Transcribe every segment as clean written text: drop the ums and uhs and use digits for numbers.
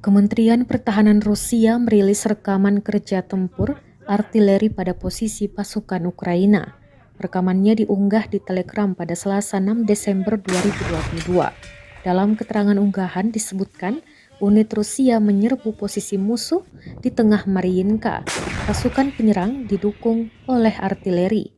Kementerian Pertahanan Rusia merilis rekaman kerja tempur artileri pada posisi pasukan Ukraina. Rekamannya diunggah di Telegram pada Selasa 6 Desember 2022. Dalam keterangan unggahan disebutkan, unit Rusia menyerbu posisi musuh di tengah Mariinka. Pasukan penyerang didukung oleh artileri.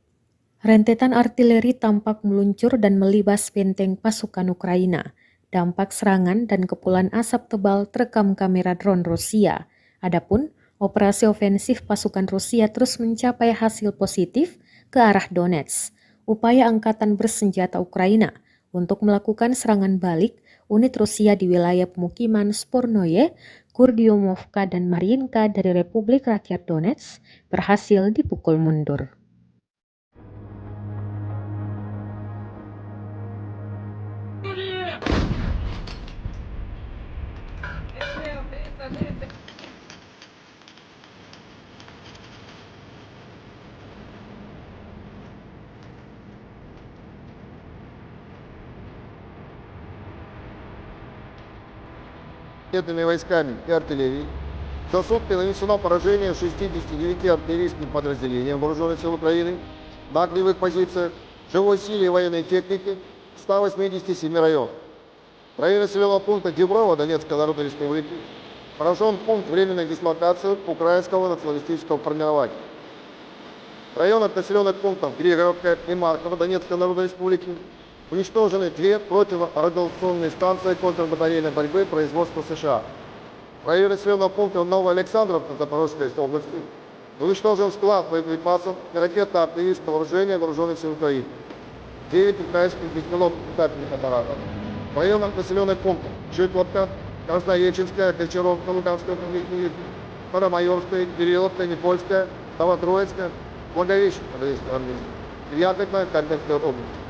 Rentetan artileri tampak meluncur dan melibas benteng pasukan Ukraina. Dampak serangan dan kepulan asap tebal terekam kamera drone Rusia. Adapun operasi ofensif pasukan Rusia terus mencapai hasil positif ke arah Donetsk. Upaya angkatan bersenjata Ukraina untuk melakukan serangan balik unit Rusia di wilayah pemukiman Spornoye, Kurdiomovka, dan Mariinka dari Republik Rakyat Donetsk berhasil dipukul mundur. Ракетными войсками и артиллерией за сутки нанесено поражение 69 артиллерийским подразделениям Вооруженных сил Украины на огневых позициях, живой силе и военной технике 187 районов. В районе населенного пункта Деброво Донецкой Народной Республики поражен пункт временной дислокации украинского националистического формирования. В районах населенных пунктов Григоровка и Марково Донецкой Народной Республики уничтожены две противорадиационные станции контрбатарейной борьбы производства США. В районе населенного пункта Новоалександровка Запорожской области уничтожен склад боеприпасов и ракетно-артиллерийского вооружения Вооруженных сил Украины. 9 украинских беспилотных летательных аппаратов. В районах населенных пунктов Житовка, Красноеченская, Гончаровка, Луганская, Парамайорская, Кирилловка, Никольская, Новотроицкая, Благовещенская, Ягодная, Харьковская область.